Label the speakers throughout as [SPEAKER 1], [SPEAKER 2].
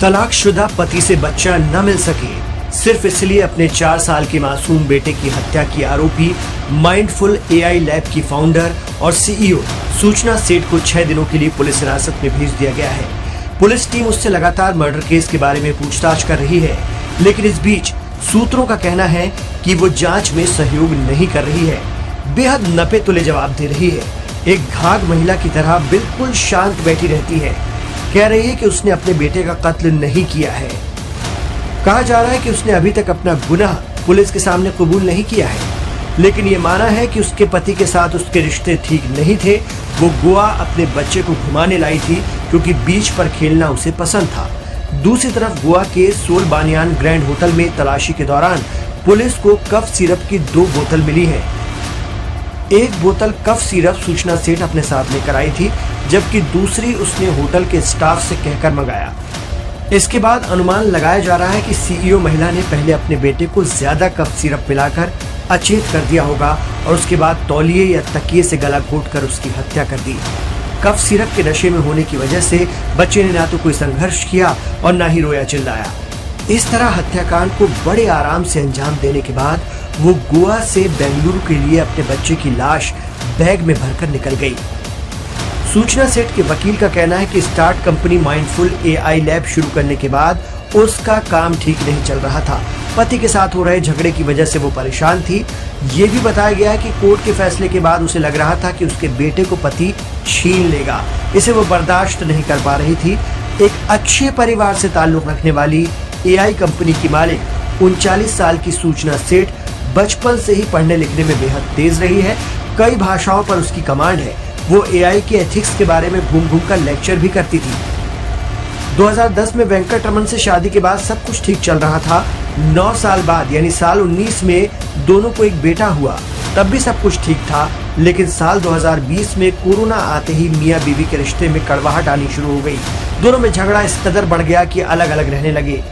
[SPEAKER 1] तलाकशुदा पति से बच्चा न मिल सके सिर्फ इसलिए अपने 4 साल के मासूम बेटे की हत्या की आरोपी माइंडफुल एआई लैब की फाउंडर और सीईओ सूचना सेठ को 6 दिनों के लिए पुलिस हिरासत में भेज दिया गया है। पुलिस टीम उससे लगातार मर्डर केस के बारे में पूछताछ कर रही है, लेकिन इस बीच सूत्रों का कहना है कि वो जांच में सहयोग नहीं कर रही है, बेहद नपे तुले जवाब दे रही है, एक घाघ महिला की तरह बिल्कुल शांत बैठी रहती है। कह रही है कि उसने अपने बेटे का कत्ल नहीं किया है। कहा जा रहा है कि उसने अभी तक अपना गुनाह पुलिस के सामने कबूल नहीं किया है, लेकिन ये माना है कि उसके पति के साथ उसके रिश्ते ठीक नहीं थे। वो गोवा अपने बच्चे को घुमाने लाई थी क्योंकि बीच पर खेलना उसे पसंद था। दूसरी तरफ गोवा के सोल बानियान ग्रैंड होटल में तलाशी के दौरान पुलिस को कफ सिरप की 2 बोतल मिली है। एक बोतल कफ सिरप सूचना सेठ अपने साथ लेकर आई थी, जबकि दूसरी उसने होटल के स्टाफ से कहकर मंगाया। इसके बाद अनुमान लगाया जा रहा है कि सीईओ महिला ने पहले अपने बेटे को ज्यादा कफ सिरप पिलाकर अचेत कर दिया होगा और उसके बाद तौलिए या तकिए से गला घोंटकर उसकी हत्या कर दी। कफ सिरप के नशे में होने की वजह से बच्चे ने ना तो कोई संघर्ष किया और ना ही रोया चिल्लाया। इस तरह हत्याकांड को बड़े आराम से अंजाम देने के बाद वो गोवा से बेंगलुरु के लिए अपने बच्चे की लाश बैग में भरकर निकल गई। सूचना सेठ के वकील का कहना है कि start company mindful AI lab शुरू करने के बाद उसका काम ठीक नहीं चल रहा था। पति के साथ हो रहे झगड़े की वजह से वो परेशान थी। ये भी बताया गया है कि कोर्ट के फैसले के बाद उसे लग रहा था कि उसके बेटे को पति छीन लेगा। इसे वो बर्दाश्त नहीं कर पा रही थी। एक अच्छे परिवार से ताल्लुक रखने वाली एआई कंपनी की मालिक 39 साल की सूचना सेठ बचपन से ही पढ़ने लिखने में बेहद तेज रही है। कई भाषाओं पर उसकी कमांड है। वो एआई के एथिक्स के बारे में घूम घूम कर लेक्चर भी करती थी। 2010 में वेंकट रमन से शादी के बाद सब कुछ ठीक चल रहा था। 9 साल बाद यानी साल 19 में दोनों को एक बेटा हुआ, तब भी सब कुछ ठीक था। लेकिन साल 2020 में कोरोना आते ही मियां बीवी के रिश्ते में कड़वाहट आनी शुरू हो गई। दोनों में झगड़ा इस कदर बढ़ गया कि अलग अलग रहने लगे।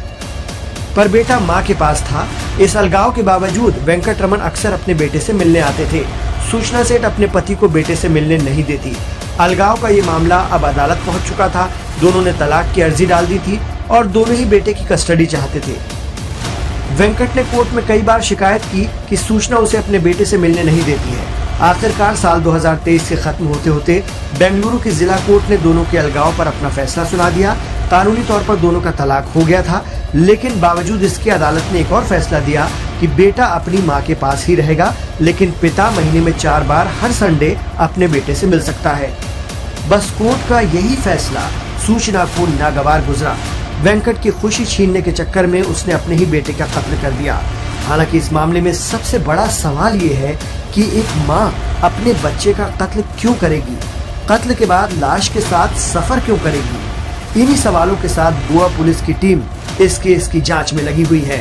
[SPEAKER 1] पर बेटा मां के पास था। इस अलगाव के बावजूद वेंकट रमन अक्सर अपने बेटे से मिलने आते थे। सूचना सेठ अपने पति को बेटे से मिलने नहीं देती। अलगाव का ये मामला अब अदालत पहुंच चुका था। दोनों ने तलाक की अर्जी डाल दी थी और दोनों ही बेटे की कस्टडी चाहते थे। वेंकट ने कोर्ट में कई बार शिकायत की कि सूचना उसे अपने बेटे से मिलने नहीं देती है। आखिरकार साल 2023 के खत्म होते होते बेंगलुरु की जिला कोर्ट ने दोनों के अलगाव पर अपना फैसला सुना दिया। कानूनी तौर पर दोनों का तलाक हो गया था, लेकिन बावजूद इसके अदालत ने एक और फैसला दिया कि बेटा अपनी मां के पास ही रहेगा, लेकिन पिता महीने में 4 बार हर संडे अपने बेटे से मिल सकता है। बस कोर्ट का यही फैसला सूचना को नागवार गुजरा। वेंकट की खुशी छीनने के चक्कर में उसने अपने ही बेटे का कत्ल कर दिया। हालांकि इस मामले में सबसे बड़ा सवाल ये है कि एक मां अपने बच्चे का कत्ल क्यों करेगी, कत्ल के बाद लाश के साथ सफर क्यों करेगी। इन्हीं सवालों के साथ गोवा पुलिस की टीम इस केस की जांच में लगी हुई है।